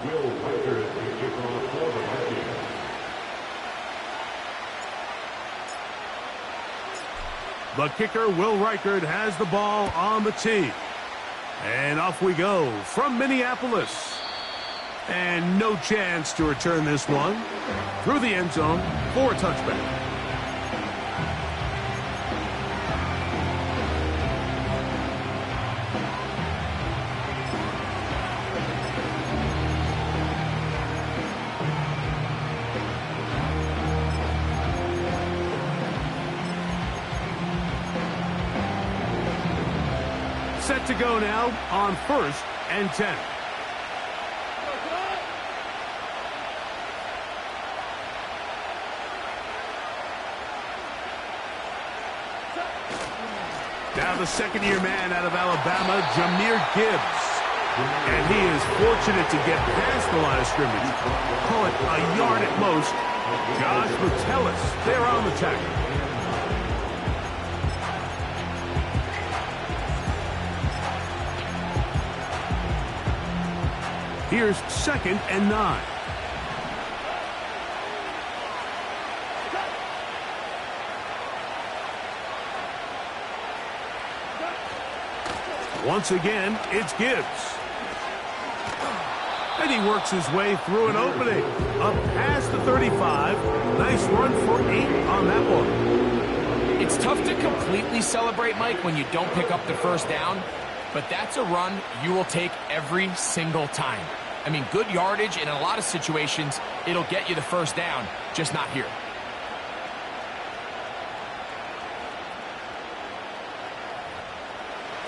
Will Riker, the kickoff for the Vikings. The kicker, Will Reichert, has the ball on the tee. And off we go from Minneapolis. And no chance to return this one through the end zone for a touchback. Set to go now on 1st and 10. Now the second-year man out of Alabama, Jahmyr Gibbs. And he is fortunate to get past the line of scrimmage. Call it a yard at most. Josh Metellus there on the tackle. Here's 2nd and 9. Once again, it's Gibbs. And he works his way through an opening. Up past the 35. Nice run for 8 on that one. It's tough to completely celebrate, Mike, when you don't pick up the first down. But that's a run you will take every single time. I mean, good yardage, and in a lot of situations, it'll get you the first down, just not here.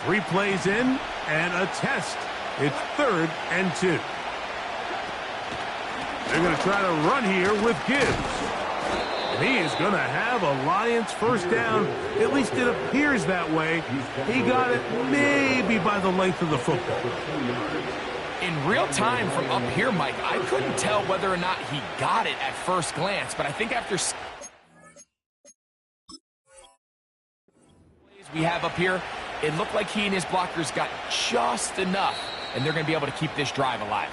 Three plays in, and a test. It's 3rd and 2. They're going to try to run here with Gibbs. And he is going to have a Lions first down. At least it appears that way. He got it maybe by the length of the football. In real time from up here, Mike, I couldn't tell whether or not he got it at first glance, but I think after we have up here, it looked like he and his blockers got just enough, and they're going to be able to keep this drive alive.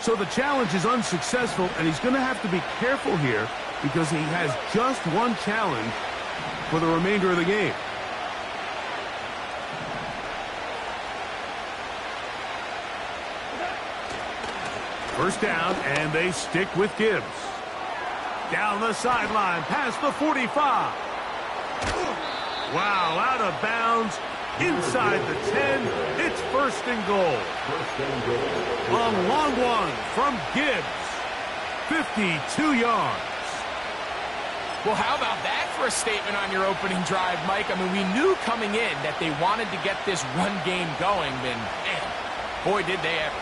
So the challenge is unsuccessful, and he's going to have to be careful here because he has just one challenge for the remainder of the game. First down, and they stick with Gibbs. Down the sideline, past the 45. Wow, out of bounds, inside the 10. It's 1st and goal. A long one from Gibbs. 52 yards. Well, how about that for a statement on your opening drive, Mike? I mean, we knew coming in that they wanted to get this run game going, and man, boy, did they ever.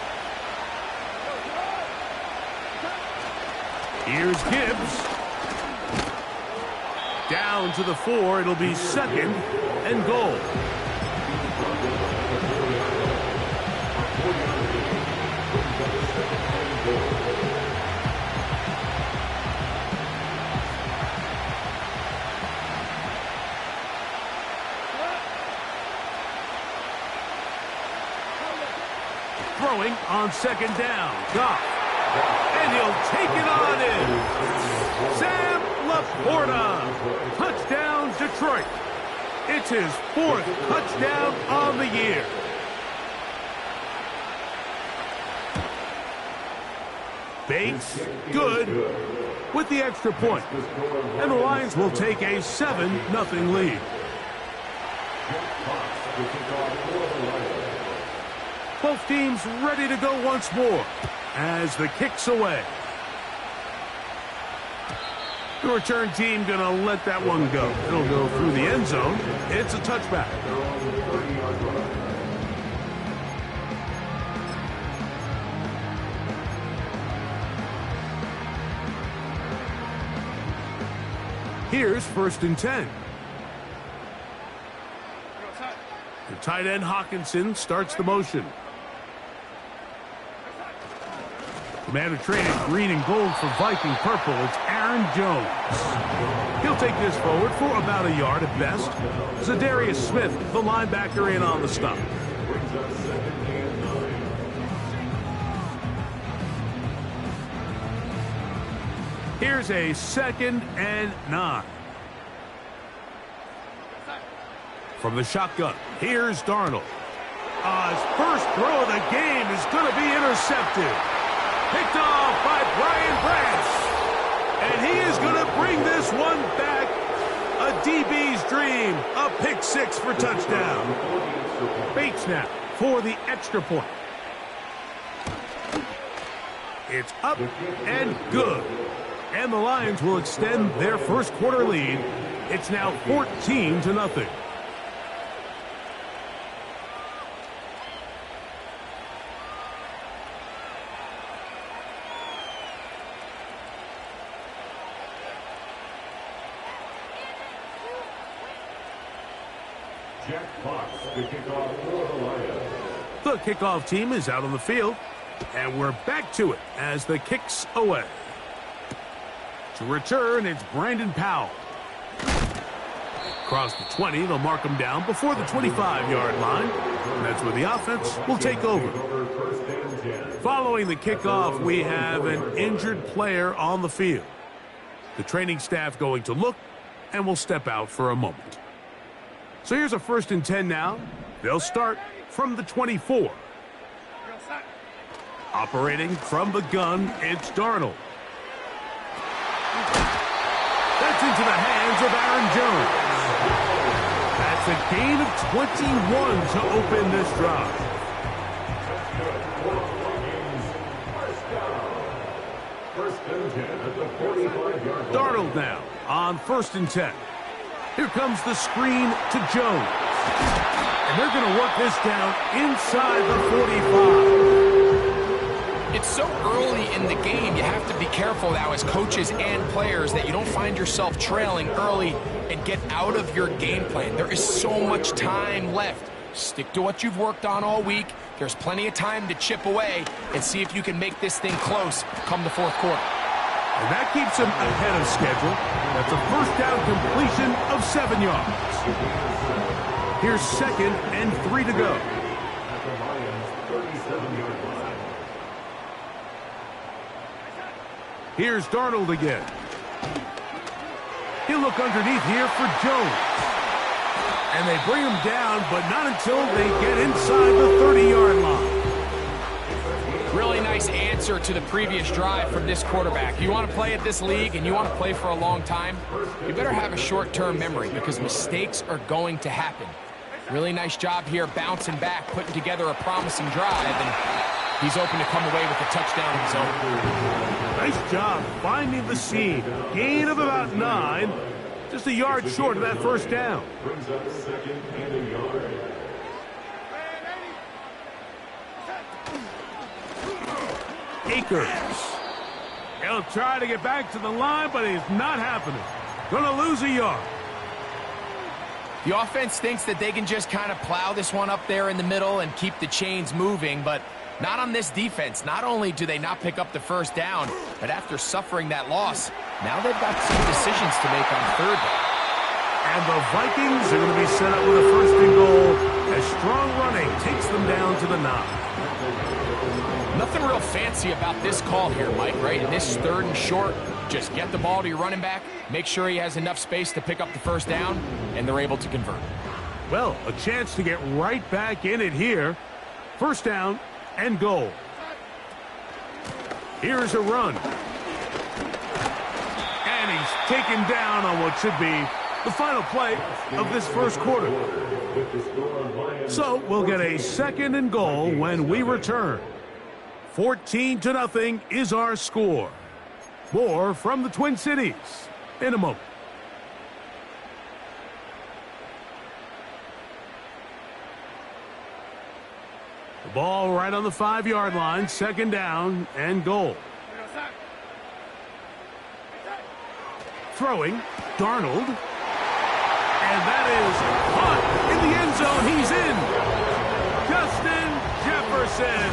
Here's Gibbs. Down to the 4. It'll be 2nd and goal. Throwing on 2nd down. Goff. And he'll take it on in. Sam Laporta. Touchdown, Detroit. It's his 4th touchdown on the year. Bates, good, with the extra point. And the Lions will take a 7-0 lead. Both teams ready to go once more as the kick's away. The return team going to let that one go. It'll go through the end zone. It's a touchback. Here's 1st and 10. The tight end Hawkinson starts the motion. The man who traded green and gold for Viking purple, it's Aaron Jones. He'll take this forward for about a yard at best. Zadarius Smith, the linebacker, in on the stop. Here's a 2nd and 9. From the shotgun, here's Darnold. His first throw of the game is going to be intercepted. Picked off by Brian Branch. And he is going to bring this one back. A DB's dream. A pick 6 for touchdown. Bait snap for the extra point. It's up and good. And the Lions will extend their first quarter lead. It's now 14-0. Jack Fox, the kickoff for the Lions. The kickoff team is out on the field, and we're back to it as the kick's away. To return, it's Brandon Powell. Across the 20, they'll mark him down before the 25-yard line. And that's where the offense will take over. Following the kickoff, we have an injured player on the field. The training staff going to look and will step out for a moment. So here's a 1st and 10 now. They'll start from the 24. Operating from the gun, it's Darnold. That's into the hands of Aaron Jones. That's a gain of 21 to open this drive. Darnold now on 1st and 10. Here comes the screen to Jones. And they're going to work this down inside the 45. It's so early in the game, you have to be careful now as coaches and players that you don't find yourself trailing early and get out of your game plan. There is so much time left. Stick to what you've worked on all week. There's plenty of time to chip away and see if you can make this thing close come the 4th quarter. And that keeps him ahead of schedule. That's a 1st down completion of 7 yards. Here's 2nd and 3 to go. Here's Darnold again. He'll look underneath here for Jones. And they bring him down, but not until they get inside the 30-yard line. Really nice answer to the previous drive from this quarterback. You want to play at this league and you want to play for a long time, you better have a short-term memory because mistakes are going to happen. Really nice job here bouncing back, putting together a promising drive, and he's open to come away with a touchdown of his own. Nice job finding the seam. Gain of about 9. Just a yard short of that 1st down. Brings up 2nd and a yard. Akers. He'll try to get back to the line, but it's not happening. Gonna lose a yard. The offense thinks that they can just kind of plow this one up there in the middle and keep the chains moving, but not on this defense. Not only do they not pick up the 1st down, but after suffering that loss, now they've got some decisions to make on 3rd down. And the Vikings are going to be set up with a 1st and goal as strong running takes them down to the 9. Nothing real fancy about this call here, Mike, right? In this 3rd and short, just get the ball to your running back, make sure he has enough space to pick up the 1st down, and they're able to convert. Well, a chance to get right back in it here. 1st down and goal. Here's a run. And he's taken down on what should be the final play of this 1st quarter. So we'll get a 2nd and goal when we return. 14-0 is our score. More from the Twin Cities in a moment. The ball right on the 5-yard line, 2nd down and goal. Throwing, Darnold. And that is caught in the end zone. He's in. Justin Jefferson.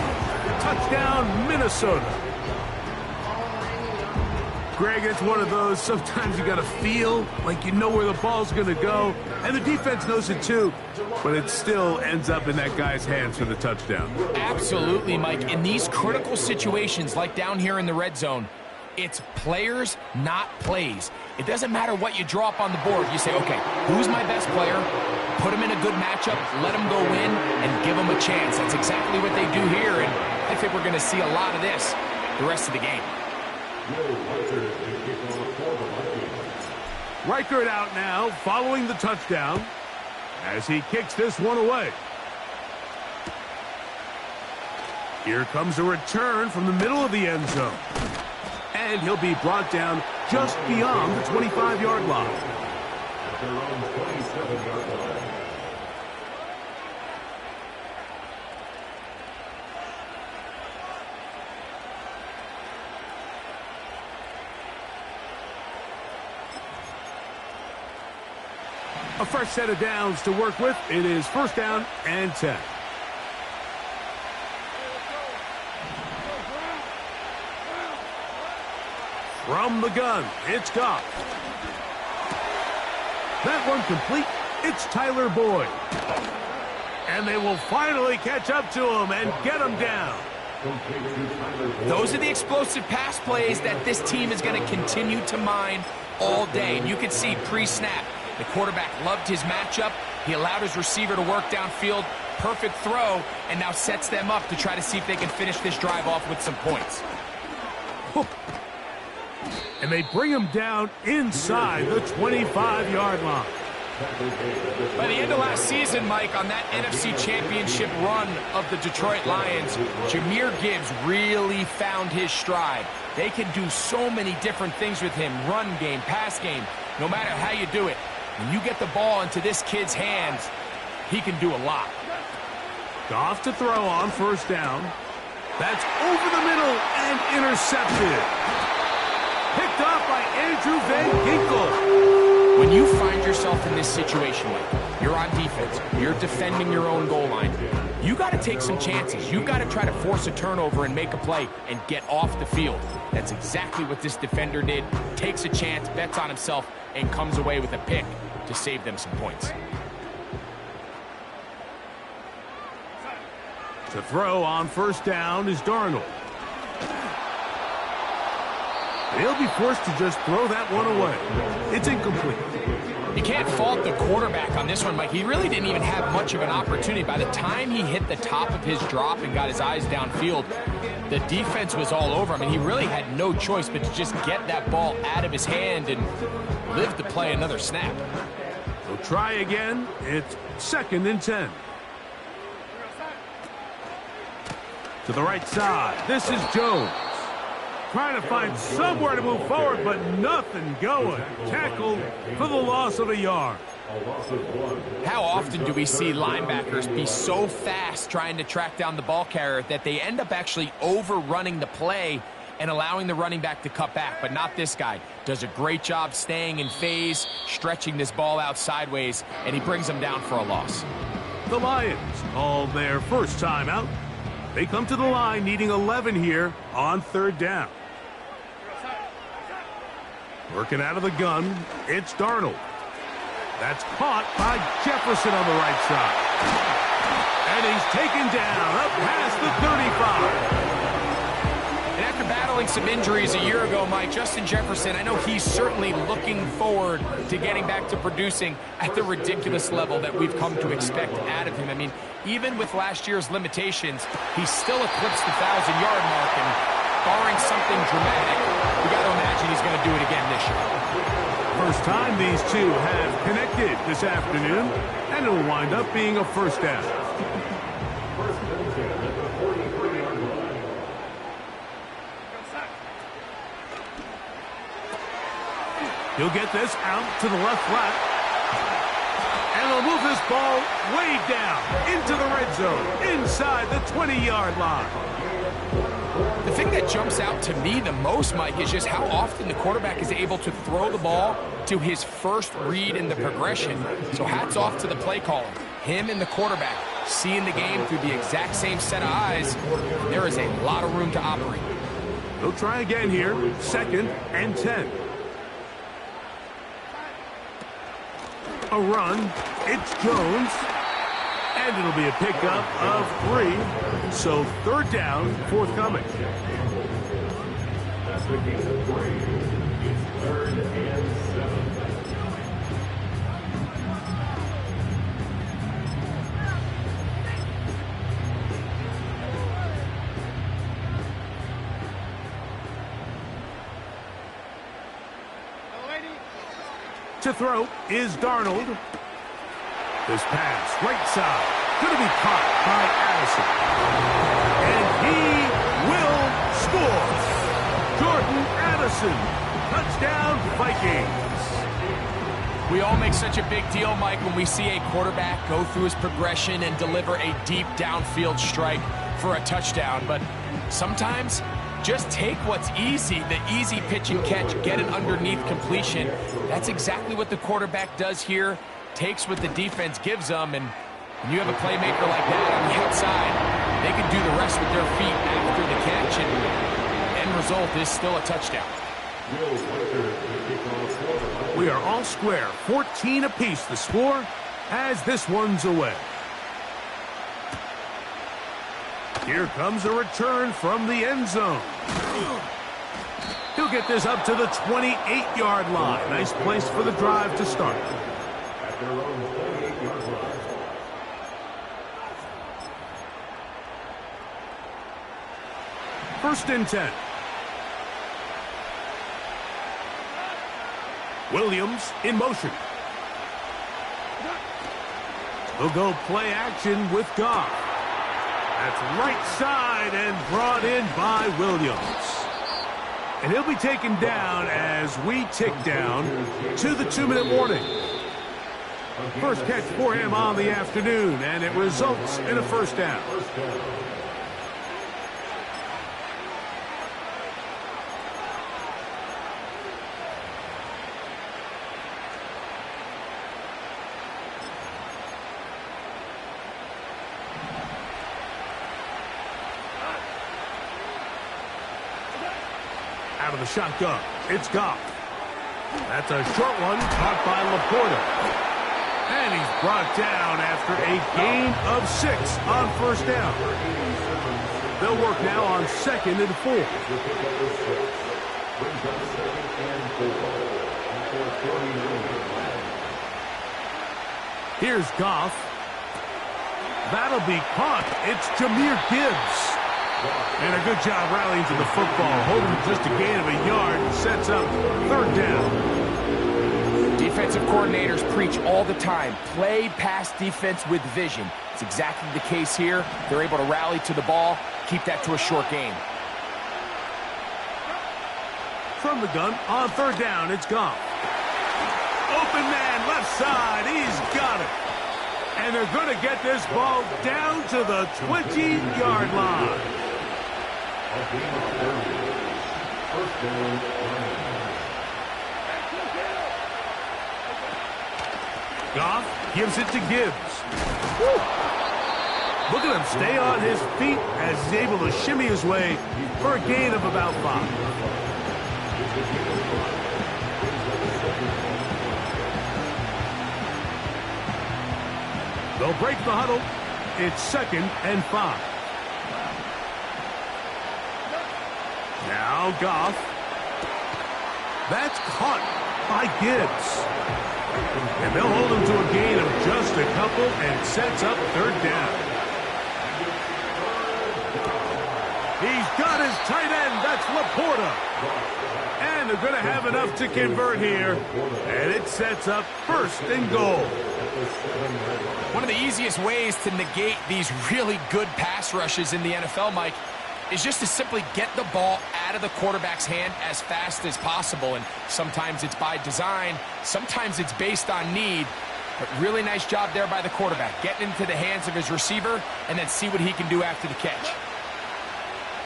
Touchdown, Minnesota. Greg, it's one of those, sometimes you got to feel like you know where the ball's going to go, and the defense knows it too, but it still ends up in that guy's hands for the touchdown. Absolutely, Mike. In these critical situations, like down here in the red zone, it's players, not plays. It doesn't matter what you draw up on the board. You say, okay, who's my best player? Put him in a good matchup, let him go in, and give him a chance. That's exactly what they do here, and I think we're going to see a lot of this the rest of the game. Reichert out now, following the touchdown, as he kicks this one away. Here comes a return from the middle of the end zone. And he'll be brought down just beyond the 25-yard line. At their own 27-yard line. A fresh set of downs to work with. It is first down and 10. From the gun, it's Goff. That one complete. It's Tyler Boyd. And they will finally catch up to him and get him down. Those are the explosive pass plays that this team is going to continue to mine all day. And you can see pre-snap, the quarterback loved his matchup. He allowed his receiver to work downfield. Perfect throw, and now sets them up to try to see if they can finish this drive off with some points. And they bring him down inside the 25-yard line. By the end of last season, Mike, on that NFC Championship run of the Detroit Lions, Jahmyr Gibbs really found his stride. They can do so many different things with him, run game, pass game, no matter how you do it. When you get the ball into this kid's hands, he can do a lot. Goff to throw on first down. That's over the middle and intercepted. Picked off by Andrew Van Ginkel. When you find yourself in this situation, Mike, you're on defense, you're defending your own goal line, you got to take some chances. You got to try to force a turnover and make a play and get off the field. That's exactly what this defender did. Takes a chance, bets on himself, and comes away with a pick to save them some points. To throw on first down is Darnold. He'll be forced to just throw that one away. It's incomplete. You can't fault the quarterback on this one, Mike. He really didn't even have much of an opportunity. By the time he hit the top of his drop and got his eyes downfield, the defense was all over him, and he really had no choice but to just get that ball out of his hand and live to play another snap. We'll try again. It's second and 10. To the right side, this is Jones. Trying to find somewhere to move forward, but nothing going. Tackled for the loss of a yard. How often do we see linebackers be so fast trying to track down the ball carrier that they end up actually overrunning the play and allowing the running back to cut back? But not this guy. Does a great job staying in phase, stretching this ball out sideways, and he brings them down for a loss. The Lions call their first time out. They come to the line needing 11 here on third down. Working out of the gun, it's Darnold. That's caught by Jefferson on the right side. And he's taken down up past the 35. And after battling some injuries a year ago, Mike, Justin Jefferson, I know he's certainly looking forward to getting back to producing at the ridiculous level that we've come to expect out of him. I mean, even with last year's limitations, he still eclipsed the 1,000-yard mark, and barring something dramatic, we got to imagine he's going to do it again this year. First time these two have connected this afternoon, and it'll wind up being a first down. He'll get this out to the left flat. And they'll move this ball way down into the red zone, inside the 20-yard line. The thing that jumps out to me the most, Mike, is just how often the quarterback is able to throw the ball to his first read in the progression. So hats off to the play caller. Him and the quarterback seeing the game through the exact same set of eyes. There is a lot of room to operate. He'll try again here. 2nd and 10. A run. It's Jones. And it'll be a pickup of 3. So 3rd down, forthcoming. That's the gain of 3. It's 3rd and 7. To throw is Darnold. This pass, right side, going to be caught by Addison. And he will score. Jordan Addison, touchdown Vikings. We all make such a big deal, Mike, when we see a quarterback go through his progression and deliver a deep downfield strike for a touchdown. But sometimes, just take what's easy, the easy pitch and catch, get it underneath completion. That's exactly what the quarterback does here, takes what the defense gives them, and when you have a playmaker like that on the outside, they can do the rest with their feet after the catch, and the end result is still a touchdown. We are all square, 14 apiece the score as this one's away. Here comes a return from the end zone. He'll get this up to the 28-yard line. Nice place for the drive to start. At their own 28-yard line. First and 10. Williams in motion. He'll go play action with Goff. That's right side and brought in by Williams. And he'll be taken down as we tick down to the 2-minute warning. First catch for him on the afternoon, and it results in a first down. Out of the shotgun, it's Goff. That's a short one caught by Laporta. And he's brought down after a gain of 6 on first down. They'll work now on 2nd and 4. Here's Goff. That'll be caught. It's Jahmyr Gibbs. And a good job rallying to the football, holding just a gain of a yard, and sets up 3rd down. Defensive coordinators preach all the time, play pass defense with vision. It's exactly the case here. They're able to rally to the ball, keep that to a short gain. From the gun, on 3rd down, it's Goff. Open man, left side, he's got it. And they're going to get this ball down to the 20-yard line. Goff gives it to Gibbs. Woo. Look at him stay on his feet as he's able to shimmy his way for a gain of about 5. They'll break the huddle. It's 2nd and 5. Now Goff. That's caught by Gibbs. And they'll hold him to a gain of just a couple and sets up 3rd down. He's got his tight end. That's Laporta. And they're going to have enough to convert here. And it sets up 1st and goal. One of the easiest ways to negate these really good pass rushes in the NFL, Mike, is just to simply get the ball out of the quarterback's hand as fast as possible. And sometimes it's by design, sometimes it's based on need. But really nice job there by the quarterback, getting into the hands of his receiver and then see what he can do after the catch.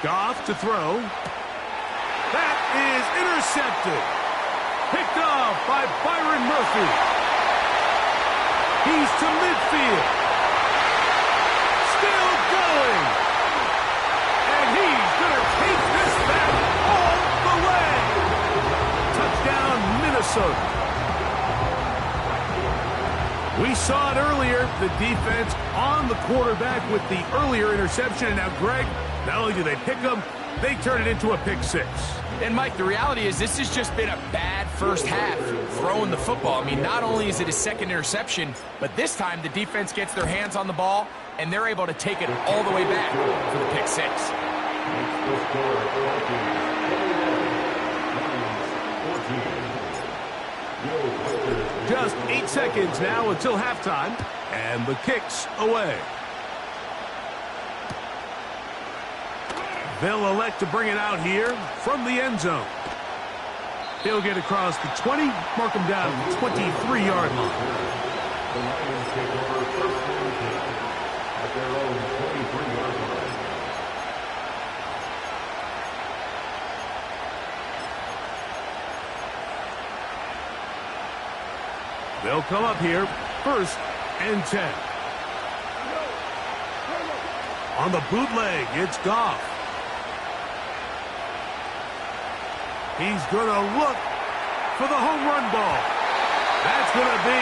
Goff to throw. That is intercepted. Picked off by Byron Murphy. He's to midfield. Still going. And he's going to take this back Minnesota. We saw it earlier, the defense on the quarterback with the earlier interception. And now, Greg, not only do they pick them, they turn it into a pick six. And, Mike, the reality is this has just been a bad first half throwing the football. I mean, not only is it a second interception, but this time the defense gets their hands on the ball, and they're able to take it all the way back for the pick six. Just 8 seconds now until halftime, and the kick's away. They'll elect to bring it out here from the end zone. He'll get across the 20, mark him down at the 23-yard line. The Lions take over first and 10 at their own 23-yard line. They'll come up here, first and 10. On the bootleg, it's Goff. He's going to look for the home run ball. That's going to be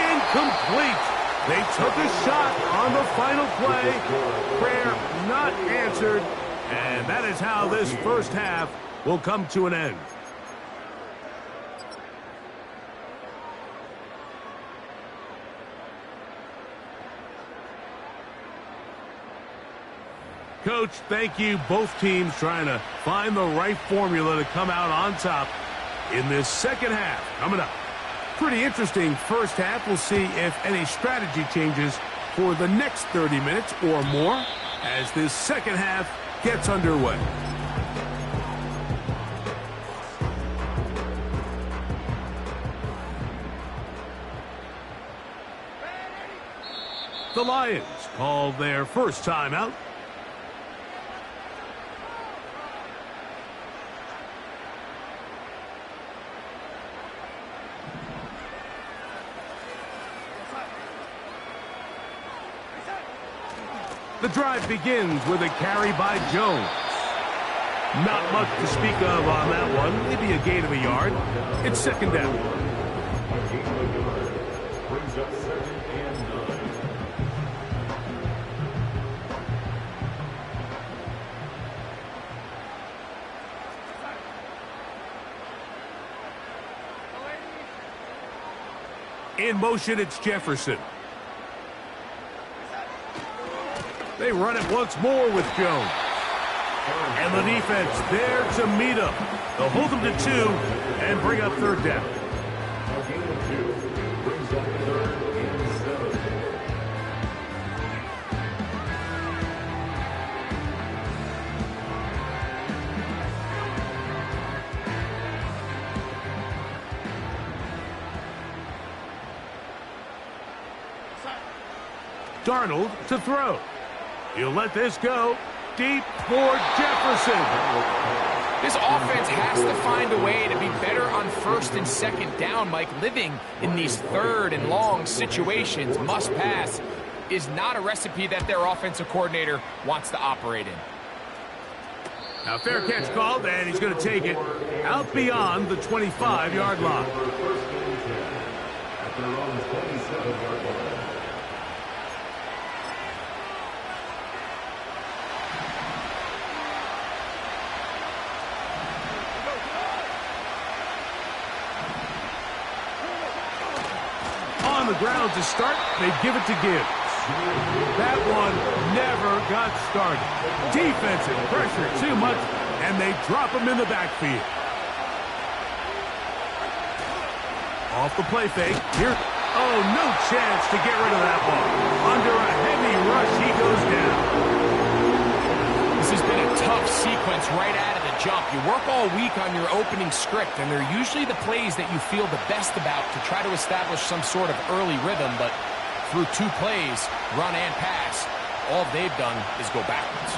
incomplete. They took a shot on the final play. Prayer not answered. And that is how this first half will come to an end. Coach, thank you. Both teams trying to find the right formula to come out on top in this second half. Coming up, pretty interesting first half. We'll see if any strategy changes for the next 30 minutes or more as this second half gets underway. The Lions called their first timeout. The drive begins with a carry by Jones. Not much to speak of on that one. Maybe a gain of a yard. It's second down. Brings up 2nd and 9. In motion, it's Jefferson. They run it once more with Jones. And the defense there to meet him. They'll hold them to 2 and bring up third down. A gain of 2 brings up 3rd and 7. Darnold to throw. He'll let this go deep for Jefferson. This offense has to find a way to be better on first and second down, Mike. Living in these third and long situations, must pass, is not a recipe that their offensive coordinator wants to operate in. Now fair catch called, and he's going to take it out beyond the 25-yard line. First and 10 at their own 27-yard line. On the ground to start, they give it to Gibbs. That one never got started. Defensive pressure too much, and they drop him in the backfield. Off the play fake. Here. Oh, no chance to get rid of that ball. Under a heavy rush, he goes down. This has been a tough sequence right out of the jump. You work all week on your opening script, and they're usually the plays that you feel the best about to try to establish some sort of early rhythm, but through 2 plays, run and pass, all they've done is go backwards.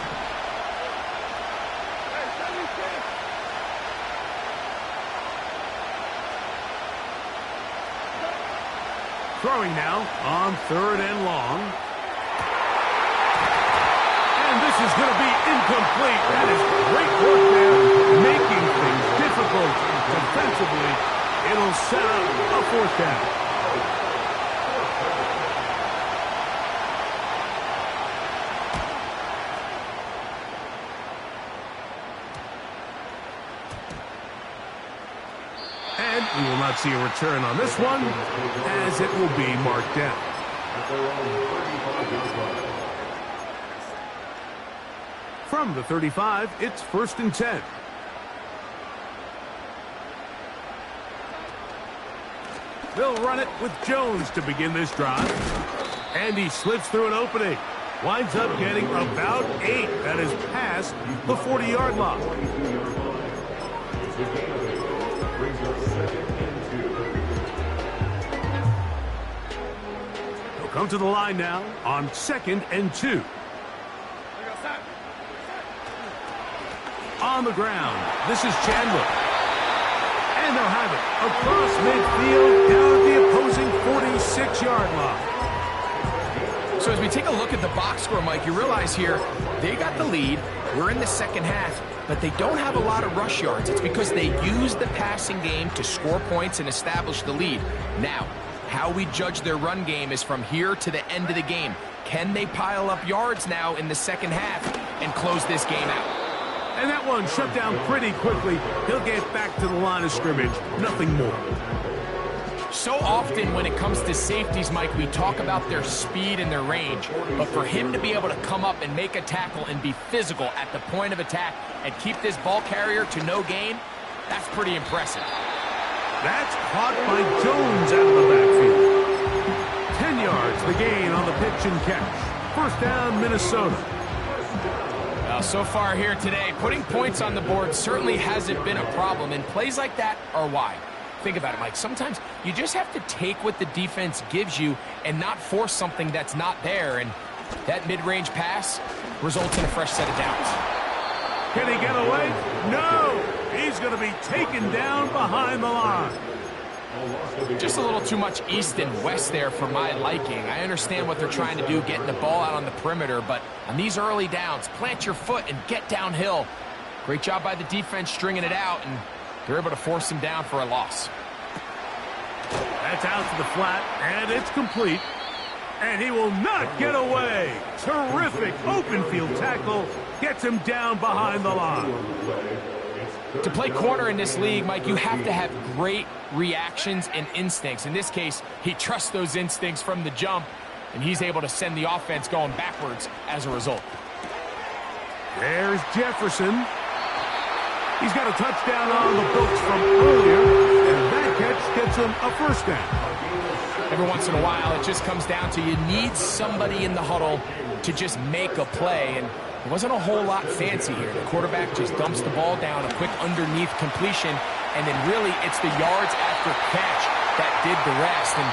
Throwing now on 3rd and long. And this is going to be incomplete. That is great work there, making things difficult defensively in It'll set up a fourth down. And we will not see a return on this one, as it will be marked down. From the 35, it's 1st and 10. They'll run it with Jones to begin this drive. And he slips through an opening. Winds up getting about 8. That is past the 40-yard line. He'll come to the line now on 2nd and 2. On the ground, this is Chandler. And they'll have it across midfield down at the opposing 46-yard line. So as we take a look at the box score, Mike, you realize here they got the lead. We're in the second half, but they don't have a lot of rush yards. It's because they use the passing game to score points and establish the lead. Now, how we judge their run game is from here to the end of the game. Can they pile up yards now in the second half and close this game out? And that one shut down pretty quickly. He'll get back to the line of scrimmage. Nothing more. So often when it comes to safeties, Mike, we talk about their speed and their range. But for him to be able to come up and make a tackle and be physical at the point of attack and keep this ball carrier to no gain, that's pretty impressive. That's caught by Jones out of the backfield. 10 yards the gain on the pitch and catch. 1st down, Minnesota. Well, so far here today, putting points on the board certainly hasn't been a problem, and plays like that are why. Think about it, Mike. Sometimes you just have to take what the defense gives you and not force something that's not there, and that mid-range pass results in a fresh set of downs. Can he get away? No! He's going to be taken down behind the line. Just a little too much east and west there for my liking. I understand what they're trying to do, getting the ball out on the perimeter, but on these early downs, plant your foot and get downhill. Great job by the defense stringing it out, and they're able to force him down for a loss. That's out to the flat, and it's complete. And he will not get away. Terrific open field tackle. Gets him down behind the line. To play corner in this league, Mike, you have to have great reactions and instincts. In this case, he trusts those instincts from the jump, and he's able to send the offense going backwards as a result. There's Jefferson. He's got a touchdown on the books from earlier, and that catch gets him a 1st down. Every once in a while, it just comes down to you need somebody in the huddle to just make a play, and it wasn't a whole lot fancy here. The quarterback just dumps the ball down, a quick underneath completion, and then really it's the yards after catch that did the rest, and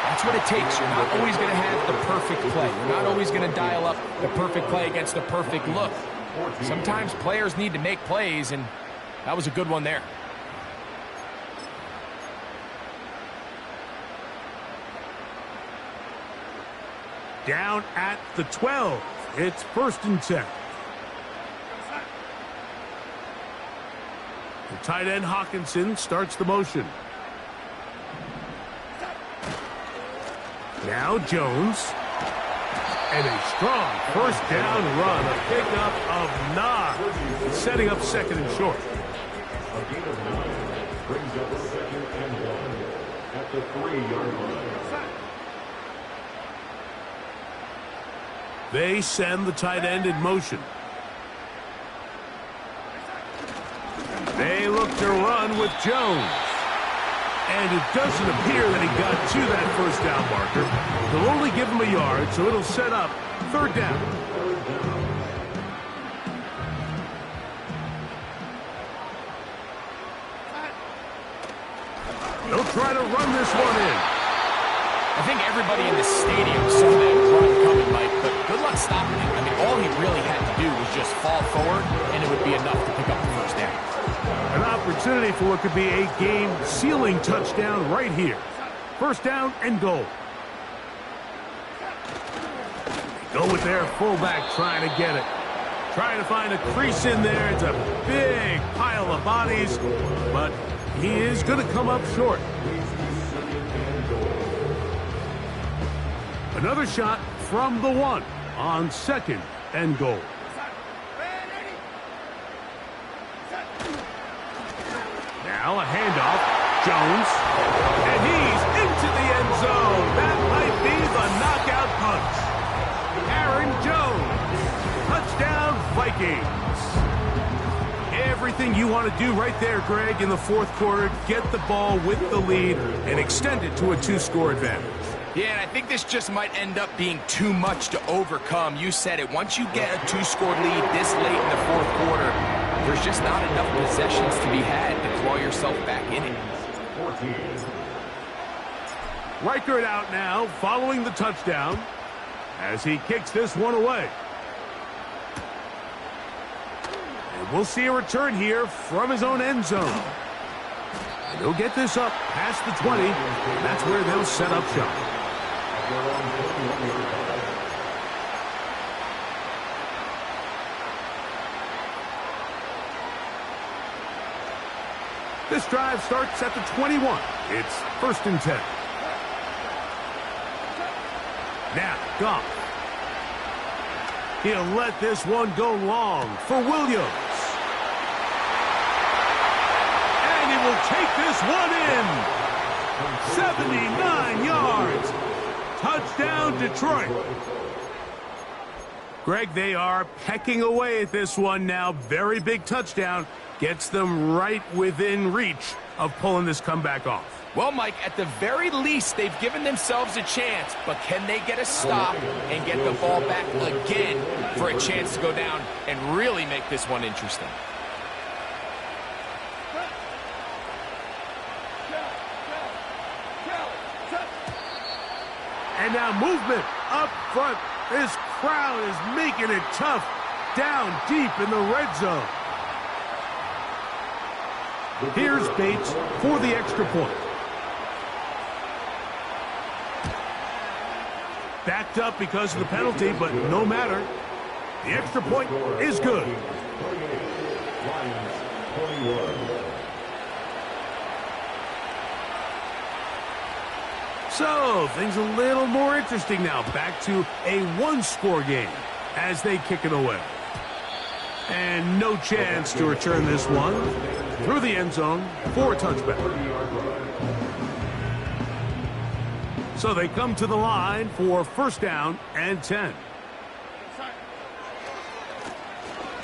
that's what it takes. You're not always going to have the perfect play. You're not always going to dial up the perfect play against the perfect look. Sometimes players need to make plays, and that was a good one there. Down at the 12. It's 1st and 10. The tight end Hawkinson starts the motion. Now Jones. And a strong 1st down run. A pickup of 9. Setting up 2nd and short. A gain of 9 brings up 2nd and 1 at the 3-yard line. They send the tight end in motion. They look to run with Jones. And it doesn't appear that he got to that 1st down marker. They'll only give him a yard, so it'll set up 3rd down. They'll try to run this one in. I think everybody in the stadium saw that run coming, Mike, but good luck stopping it. I mean, all he really had to do was just fall forward, and it would be enough to pick up the 1st down. An opportunity for what could be a game-sealing touchdown right here. 1st down and goal. Go with their fullback trying to get it. Trying to find a crease in there. It's a big pile of bodies, but he is going to come up short. Another shot from the 1 on 2nd and goal. Now a handoff. Jones. And he's into the end zone. That might be the knockout punch. Aaron Jones. Touchdown, Vikings. Everything you want to do right there, Greg, in the 4th quarter. Get the ball with the lead and extend it to a 2-score advantage. Yeah, and I think this just might end up being too much to overcome. You said it. Once you get a 2-score lead this late in the 4th quarter, there's just not enough possessions to be had to claw yourself back in it. Reichert out now, following the touchdown, as he kicks this one away. And we'll see a return here from his own end zone. And he'll get this up past the 20, and that's where they'll set up shop. This drive starts at the 21. It's 1st and 10. Now, Goff. He'll let this one go long for Williams. And he will take this one in. 79 yards. Touchdown, Detroit. Greg, they are pecking away at this one now. Very big touchdown. Gets them right within reach of pulling this comeback off. Well, Mike, at the very least, they've given themselves a chance, but can they get a stop and get the ball back again for a chance to go down and really make this one interesting? And now movement up front. This crowd is making it tough down deep in the red zone. Here's Bates for the extra point. Backed up because of the penalty, but no matter. The extra point is good. So, things a little more interesting now. Back to a 1-score game as they kick it away. And no chance to return this one through the end zone for a touchback. So they come to the line for 1st down and 10.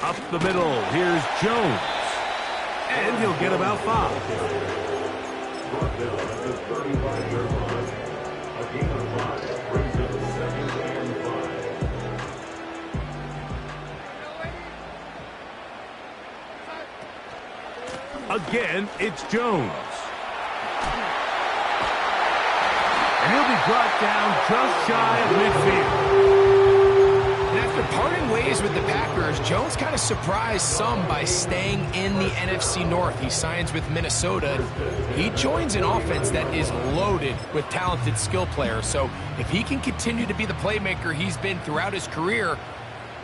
Up the middle, here's Jones. And he'll get about 5. Again, it's Jones. And he'll be brought down just shy of midfield. And after parting ways with the Packers, Jones kind of surprised some by staying in the NFC North. He signs with Minnesota. He joins an offense that is loaded with talented skill players. So if he can continue to be the playmaker he's been throughout his career,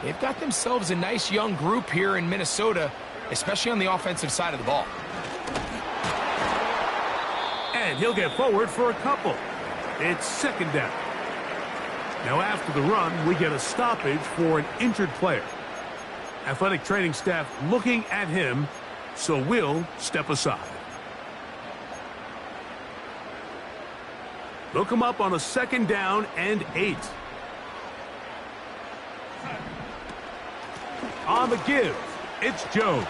they've got themselves a nice young group here in Minnesota, especially on the offensive side of the ball. And he'll get forward for a couple. It's 2nd down. Now after the run, we get a stoppage for an injured player. Athletic training staff looking at him, so we'll step aside. They'll come up on a 2nd down and 8. On the give, it's Jones.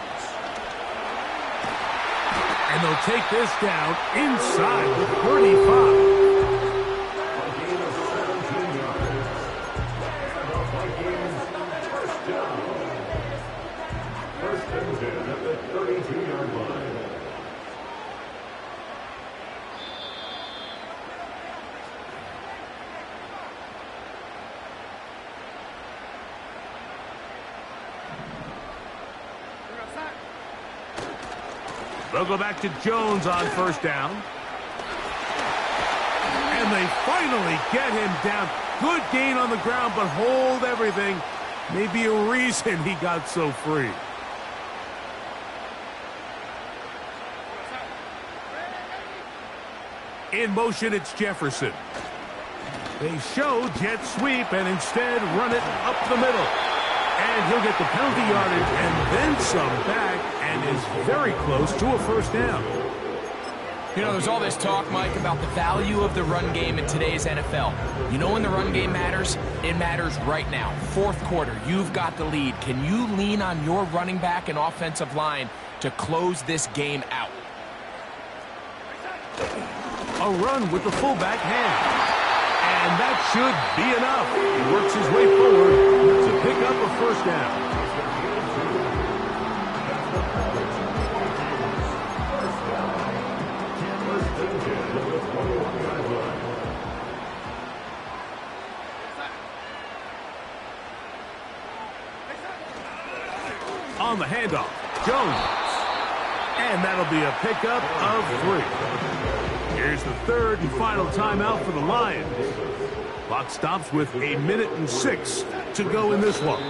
And they'll take this down inside the 35. They'll go back to Jones on 1st down. And they finally get him down. Good gain on the ground, but hold everything. Maybe a reason he got so free. In motion, it's Jefferson. They show jet sweep and instead run it up the middle. And he'll get the penalty yardage and then some back and is very close to a first down. You know, there's all this talk, Mike, about the value of the run game in today's NFL. You know when the run game matters? It matters right now. Fourth quarter, you've got the lead. Can you lean on your running back and offensive line to close this game out? A run with the fullback hand. And that should be enough. He works his way forward to pick up a first down. On the handoff, Jones. And that'll be a pickup of 3. Here's the third and final timeout for the Lions. Clock stops with 1:06 to go in this one.